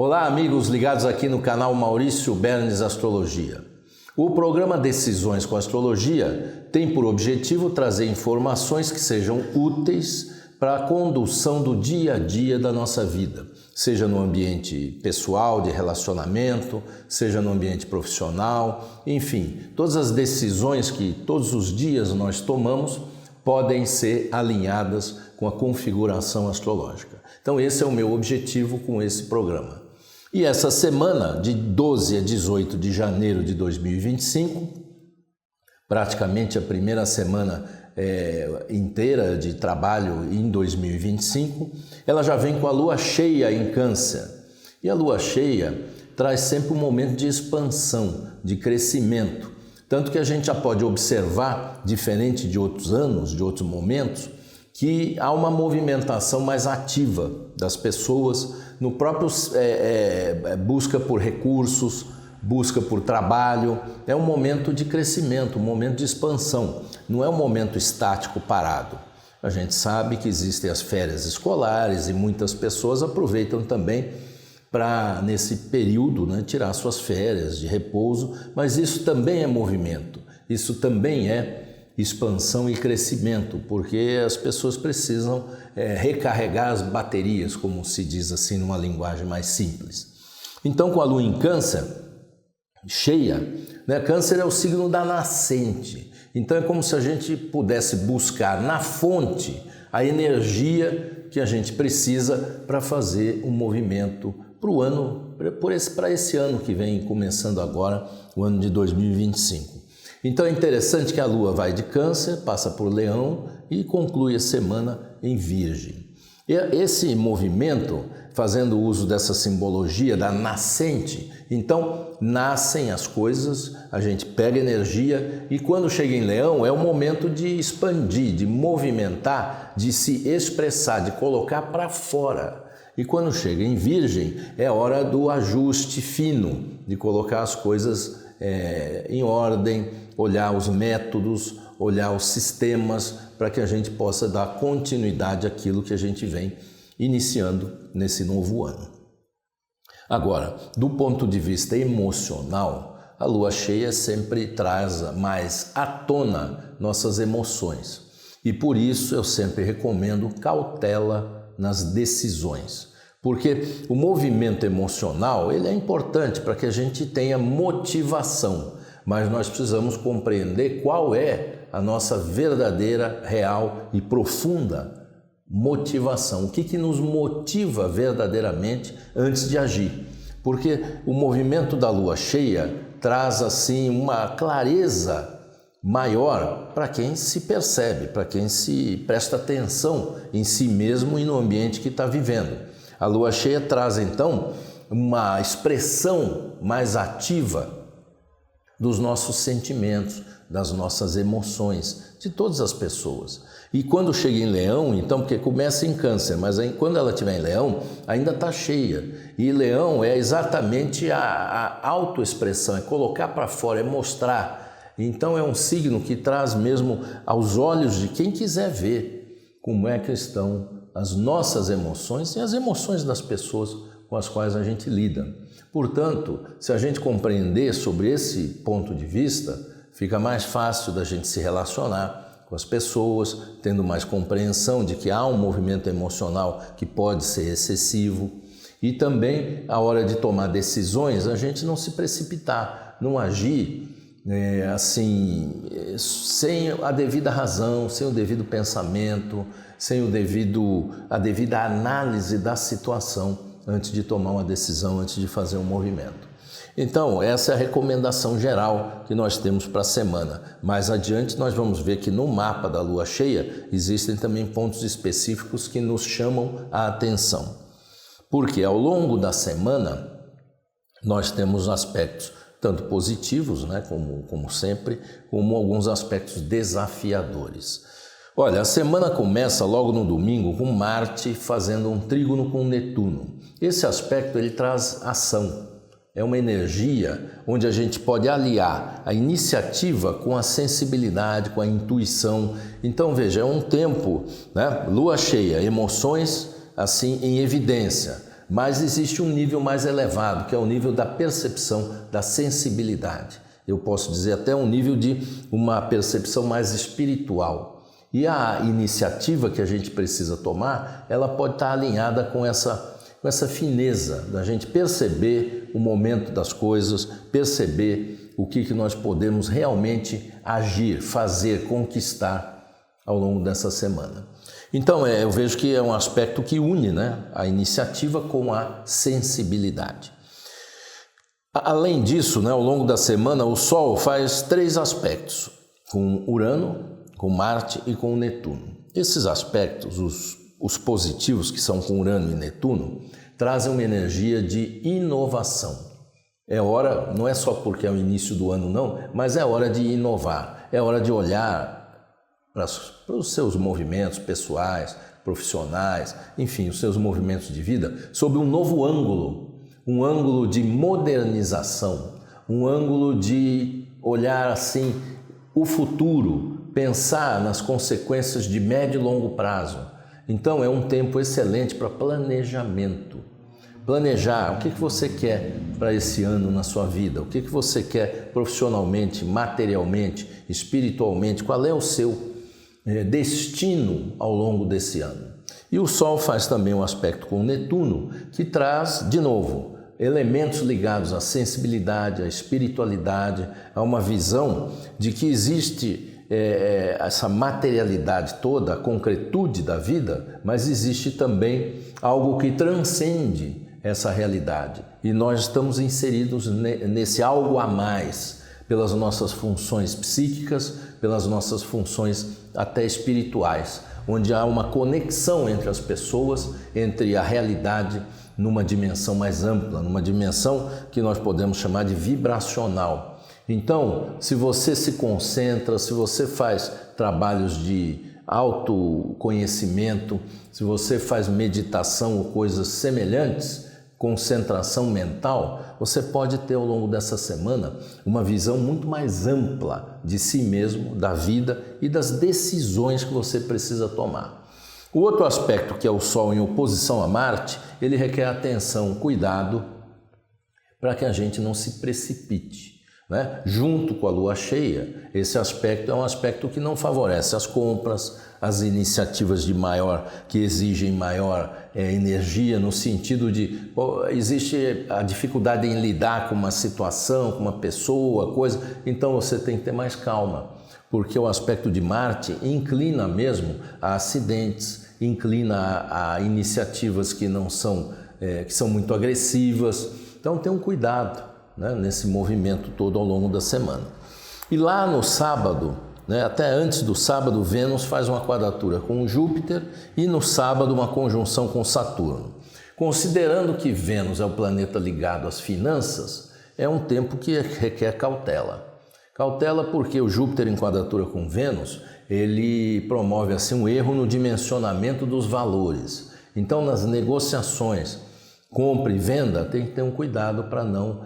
Olá, amigos ligados aqui no canal Maurício Bernes Astrologia. O programa Decisões com Astrologia tem por objetivo trazer informações que sejam úteis para a condução do dia a dia da nossa vida, seja no ambiente pessoal, de relacionamento, seja no ambiente profissional, enfim, todas as decisões que todos os dias nós tomamos podem ser alinhadas com a configuração astrológica. Então esse é o meu objetivo com esse programa. E essa semana, de 12 a 18 de janeiro de 2025, praticamente a primeira semana inteira de trabalho em 2025, ela já vem com a lua cheia em Câncer. E a lua cheia traz sempre um momento de expansão, de crescimento. Tanto que a gente já pode observar, diferente de outros anos, de outros momentos, que há uma movimentação mais ativa das pessoas no próprio busca por recursos, busca por trabalho. É um momento de crescimento, um momento de expansão, não é um momento estático, parado. A gente sabe que existem as férias escolares e muitas pessoas aproveitam também para, nesse período, tirar suas férias de repouso, mas isso também é movimento, isso também é expansão e crescimento, porque as pessoas precisam recarregar as baterias, como se diz assim numa linguagem mais simples. Então, com a lua em Câncer cheia, Câncer é o signo da nascente, então é como se a gente pudesse buscar na fonte a energia que a gente precisa para fazer um movimento para esse ano que vem começando agora, o ano de 2025. Então é interessante que a Lua vai de Câncer, passa por Leão e conclui a semana em Virgem. E esse movimento, fazendo uso dessa simbologia da nascente, então nascem as coisas, a gente pega energia e quando chega em Leão é o momento de expandir, de movimentar, de se expressar, de colocar para fora. E quando chega em Virgem é hora do ajuste fino, de colocar as coisas em ordem, olhar os métodos, olhar os sistemas para que a gente possa dar continuidade àquilo que a gente vem iniciando nesse novo ano. Agora, do ponto de vista emocional, a lua cheia sempre traz mais à tona nossas emoções e por isso eu sempre recomendo cautela nas decisões. Porque o movimento emocional ele é importante para que a gente tenha motivação, mas nós precisamos compreender qual é a nossa verdadeira, real e profunda motivação. O que nos motiva verdadeiramente antes de agir? Porque o movimento da lua cheia traz assim uma clareza maior para quem se percebe, para quem se presta atenção em si mesmo e no ambiente que está vivendo. A lua cheia traz então uma expressão mais ativa dos nossos sentimentos, das nossas emoções, de todas as pessoas. E quando chega em Leão, então, porque começa em Câncer, mas aí, quando ela estiver em Leão, ainda está cheia. E Leão é exatamente a autoexpressão, é colocar para fora, é mostrar. Então é um signo que traz mesmo aos olhos de quem quiser ver como é que estão as nossas emoções e as emoções das pessoas com as quais a gente lida. Portanto, se a gente compreender sobre esse ponto de vista, fica mais fácil da gente se relacionar com as pessoas, tendo mais compreensão de que há um movimento emocional que pode ser excessivo e também, a hora de tomar decisões, a gente não se precipitar, não agir sem a devida razão, sem o devido pensamento, sem a devida análise da situação antes de tomar uma decisão, antes de fazer um movimento. Então, essa é a recomendação geral que nós temos para a semana. Mais adiante, nós vamos ver que no mapa da lua cheia existem também pontos específicos que nos chamam a atenção. Porque ao longo da semana, nós temos aspectos tanto positivos, como sempre, como alguns aspectos desafiadores. Olha, a semana começa logo no domingo com Marte fazendo um trígono com Netuno. Esse aspecto ele traz ação. É uma energia onde a gente pode aliar a iniciativa com a sensibilidade, com a intuição. Então, veja, é um tempo, lua cheia, emoções assim em evidência. mas existe um nível mais elevado, que é o nível da percepção, da sensibilidade. Eu posso dizer até um nível de uma percepção mais espiritual. E a iniciativa que a gente precisa tomar, ela pode estar alinhada com essa fineza da gente perceber o momento das coisas, perceber o que nós podemos realmente agir, fazer, conquistar ao longo dessa semana. Então, eu vejo que é um aspecto que une, né, a iniciativa com a sensibilidade. Além disso, né, ao longo da semana, o Sol faz 3 aspectos, com Urano, com Marte e com Netuno. Esses aspectos, os positivos, que são com Urano e Netuno, trazem uma energia de inovação. É hora, não é só porque é o início do ano não, mas é hora de inovar, é hora de olhar para os seus movimentos pessoais, profissionais, enfim, os seus movimentos de vida, sob um novo ângulo, um ângulo de modernização, um ângulo de olhar assim o futuro, pensar nas consequências de médio e longo prazo. Então é um tempo excelente para planejamento. Planejar o que você quer para esse ano na sua vida, o que você quer profissionalmente, materialmente, espiritualmente, qual é o seu destino ao longo desse ano. E o Sol faz também um aspecto com o Netuno, que traz, de novo, elementos ligados à sensibilidade, à espiritualidade, a uma visão de que existe essa materialidade toda, a concretude da vida, mas existe também algo que transcende essa realidade. E nós estamos inseridos nesse algo a mais, pelas nossas funções psíquicas, pelas nossas funções até espirituais, onde há uma conexão entre as pessoas, entre a realidade numa dimensão mais ampla, numa dimensão que nós podemos chamar de vibracional. Então, se você se concentra, se você faz trabalhos de autoconhecimento, se você faz meditação ou coisas semelhantes, concentração mental, você pode ter ao longo dessa semana uma visão muito mais ampla de si mesmo, da vida e das decisões que você precisa tomar. O outro aspecto, que é o Sol em oposição a Marte, ele requer atenção, cuidado, para que a gente não se precipite, né? Junto com a Lua cheia, esse aspecto é um aspecto que não favorece as compras, as iniciativas que exigem maior energia, no sentido de existe a dificuldade em lidar com uma situação, com uma pessoa, coisa, então você tem que ter mais calma, porque o aspecto de Marte inclina mesmo a acidentes, inclina a iniciativas que não são, que são muito agressivas, então tenha um cuidado, né, nesse movimento todo ao longo da semana. E lá no sábado, até antes do sábado, Vênus faz uma quadratura com Júpiter e no sábado uma conjunção com Saturno. Considerando que Vênus é o planeta ligado às finanças, é um tempo que requer cautela. Cautela porque o Júpiter em quadratura com Vênus, ele promove assim um erro no dimensionamento dos valores. Então, nas negociações, compra e venda, tem que ter um cuidado para não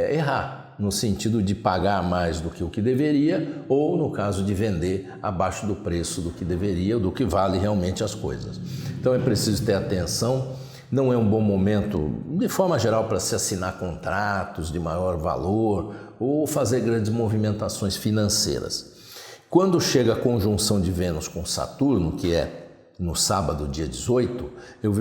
errar, no sentido de pagar mais do que o que deveria ou, no caso de vender, abaixo do preço do que deveria, do que vale realmente as coisas. Então é preciso ter atenção, não é um bom momento, de forma geral, para se assinar contratos de maior valor ou fazer grandes movimentações financeiras. Quando chega a conjunção de Vênus com Saturno, que é no sábado, dia 18, eu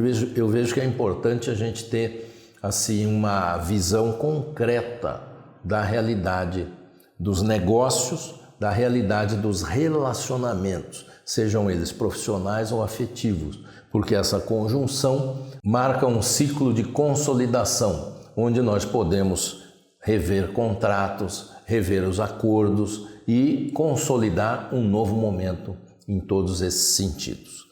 vejo que é importante a gente ter assim uma visão concreta da realidade dos negócios, da realidade dos relacionamentos, sejam eles profissionais ou afetivos, porque essa conjunção marca um ciclo de consolidação, onde nós podemos rever contratos, rever os acordos e consolidar um novo momento em todos esses sentidos.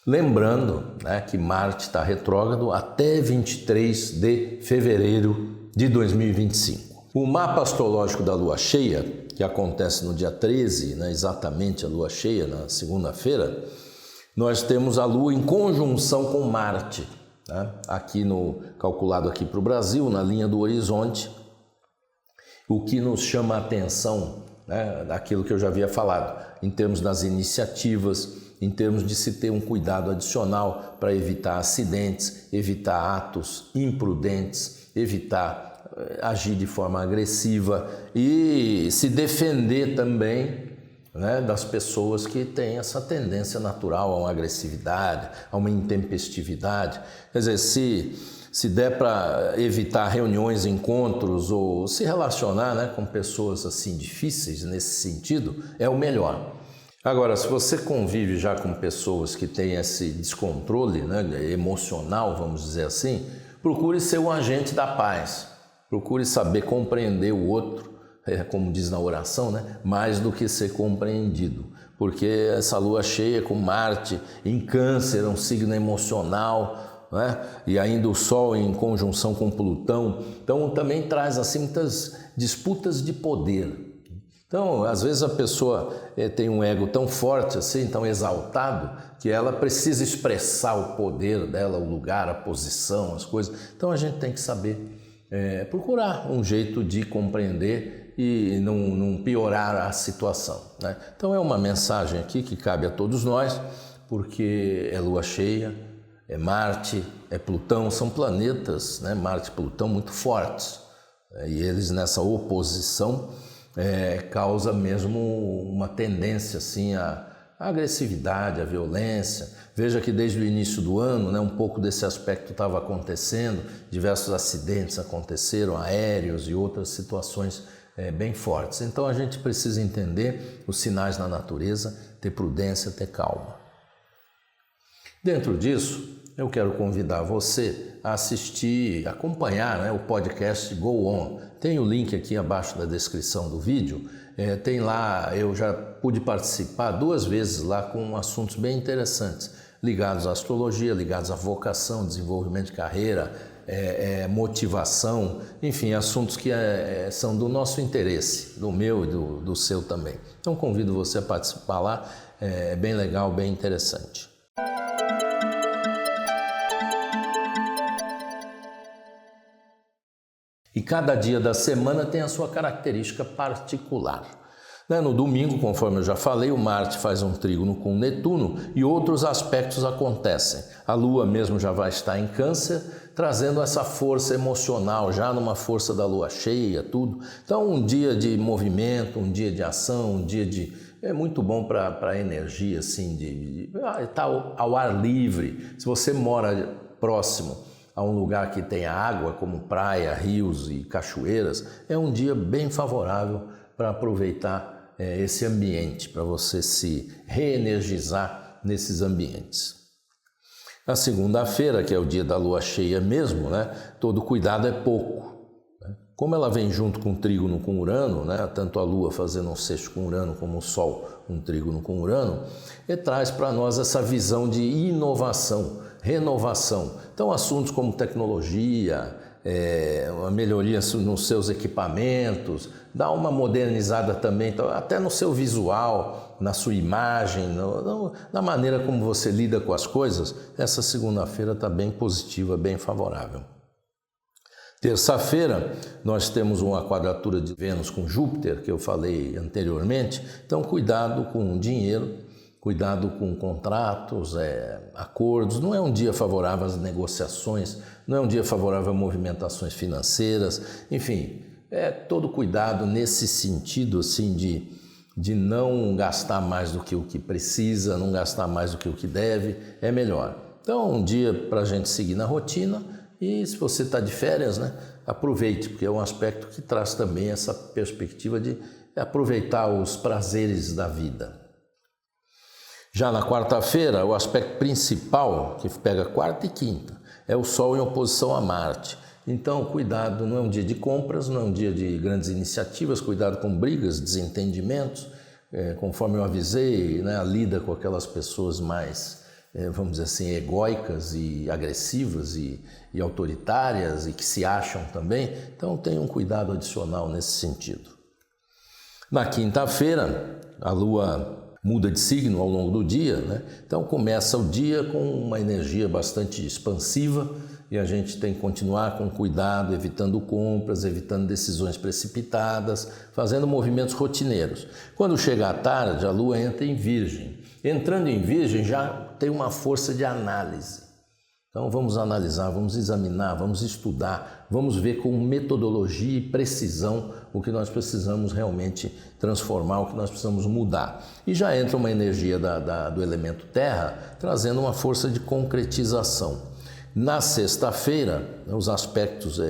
Lembrando, que Marte está retrógrado até 23 de fevereiro de 2025. O mapa astrológico da Lua cheia, que acontece no dia 13, exatamente a Lua cheia, na segunda-feira, nós temos a Lua em conjunção com Marte, aqui calculado aqui para o Brasil, na linha do horizonte, o que nos chama a atenção, daquilo que eu já havia falado, em termos das iniciativas, em termos de se ter um cuidado adicional para evitar acidentes, evitar atos imprudentes, evitar agir de forma agressiva e se defender também, né, das pessoas que têm essa tendência natural a uma agressividade, a uma intempestividade. Quer dizer, se der para evitar reuniões, encontros ou se relacionar, né, com pessoas assim difíceis nesse sentido, é o melhor. Agora, se você convive já com pessoas que têm esse descontrole, né, emocional, vamos dizer assim, procure ser um agente da paz, procure saber compreender o outro, como diz na oração, né, mais do que ser compreendido, porque essa lua cheia com Marte em Câncer, um signo emocional, né, e ainda o Sol em conjunção com Plutão, então também traz assim muitas disputas de poder. Então, às vezes a pessoa tem um ego tão forte assim, tão exaltado, que ela precisa expressar o poder dela, o lugar, a posição, as coisas. Então a gente tem que saber procurar um jeito de compreender e não piorar a situação, né? Então é uma mensagem aqui que cabe a todos nós, porque é lua cheia, é Marte, é Plutão, são planetas, né? Marte e Plutão muito fortes, e eles nessa oposição causa mesmo uma tendência assim à agressividade, à violência. Veja que desde o início do ano, né, um pouco desse aspecto estava acontecendo, diversos acidentes aconteceram, aéreos e outras situações bem fortes. Então a gente precisa entender os sinais na natureza, ter prudência, ter calma. Dentro disso, eu quero convidar você a assistir, acompanhar, né, o podcast Go On. Tem o link aqui abaixo da descrição do vídeo. Tem lá, eu já pude participar 2 vezes lá com assuntos bem interessantes, ligados à astrologia, ligados à vocação, desenvolvimento de carreira, motivação, enfim, assuntos que são do nosso interesse, do meu e do seu também. Então convido você a participar lá, é bem legal, bem interessante. E cada dia da semana tem a sua característica particular. No domingo, conforme eu já falei, o Marte faz um trígono com Netuno e outros aspectos acontecem. A Lua mesmo já vai estar em Câncer, trazendo essa força emocional, já numa força da Lua cheia, tudo. Então, um dia de movimento, um dia de ação, um dia de... É muito bom para a energia, assim, de estar ao ar livre. Se você mora próximo a um lugar que tenha água, como praia, rios e cachoeiras, é um dia bem favorável para aproveitar esse ambiente, para você se reenergizar nesses ambientes. Na segunda-feira, que é o dia da lua cheia mesmo, né, todo cuidado é pouco. Como ela vem junto com o trígono com Urano, né, tanto a Lua fazendo um sexto com Urano como o Sol um trígono com Urano, traz para nós essa visão de inovação, renovação. Então assuntos como tecnologia, uma melhoria nos seus equipamentos, dá uma modernizada também, até no seu visual, na sua imagem, na maneira como você lida com as coisas. Essa segunda-feira está bem positiva, bem favorável. Terça-feira, nós temos uma quadratura de Vênus com Júpiter, que eu falei anteriormente. Então, cuidado com o dinheiro, cuidado com contratos, acordos. Não é um dia favorável às negociações, não é um dia favorável a movimentações financeiras. Enfim, todo cuidado nesse sentido, assim, de não gastar mais do que o que precisa, não gastar mais do que o que deve, é melhor. Então, um dia para a gente seguir na rotina. E se você está de férias, né, aproveite, porque é um aspecto que traz também essa perspectiva de aproveitar os prazeres da vida. Já na quarta-feira, o aspecto principal, que pega quarta e quinta, é o Sol em oposição a Marte. Então, cuidado, não é um dia de compras, não é um dia de grandes iniciativas, cuidado com brigas, desentendimentos, conforme eu avisei, né, a lida com aquelas pessoas mais... vamos dizer assim, egóicas e agressivas e autoritárias e que se acham também. Então, tenha um cuidado adicional nesse sentido. Na quinta-feira, a Lua muda de signo ao longo do dia, né? Então, começa o dia com uma energia bastante expansiva e a gente tem que continuar com cuidado, evitando compras, evitando decisões precipitadas, fazendo movimentos rotineiros. Quando chega à tarde, a Lua entra em Virgem. Entrando em Virgem já tem uma força de análise. Então vamos analisar, vamos examinar, vamos estudar, vamos ver com metodologia e precisão o que nós precisamos realmente transformar, o que nós precisamos mudar. E já entra uma energia do elemento terra, trazendo uma força de concretização. Na sexta-feira, os aspectos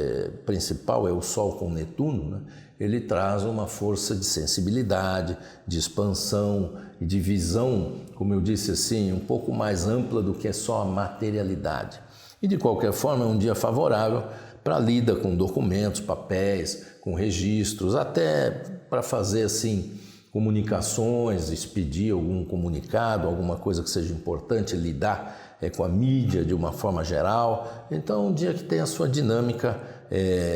principal é o Sol com Netuno, né? Ele traz uma força de sensibilidade, de expansão e de visão, como eu disse assim, um pouco mais ampla do que só a materialidade. E de qualquer forma é um dia favorável para lida com documentos, papéis, com registros, até para fazer assim comunicações, expedir algum comunicado, alguma coisa que seja importante, lidar com a mídia de uma forma geral. Então, um dia que tem a sua dinâmica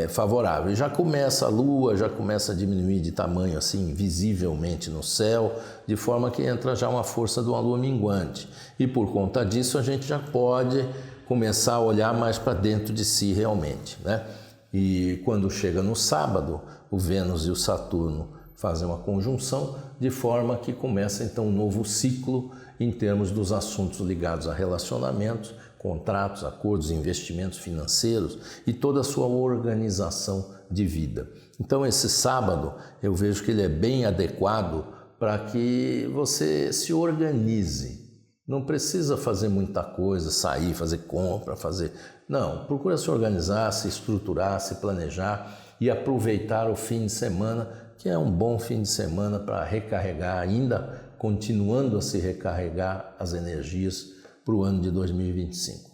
favorável. E já começa a Lua, já começa a diminuir de tamanho assim, visivelmente no céu, de forma que entra já uma força de uma Lua minguante. E por conta disso, a gente já pode começar a olhar mais para dentro de si realmente, né? E quando chega no sábado, o Vênus e o Saturno fazem uma conjunção, de forma que começa então um novo ciclo em termos dos assuntos ligados a relacionamentos, contratos, acordos, investimentos financeiros e toda a sua organização de vida. Então esse sábado eu vejo que ele é bem adequado para que você se organize. Não precisa fazer muita coisa, sair, fazer compra, Não, procura se organizar, se estruturar, se planejar e aproveitar o fim de semana, que é um bom fim de semana para recarregar ainda, continuando a se recarregar as energias para o ano de 2025.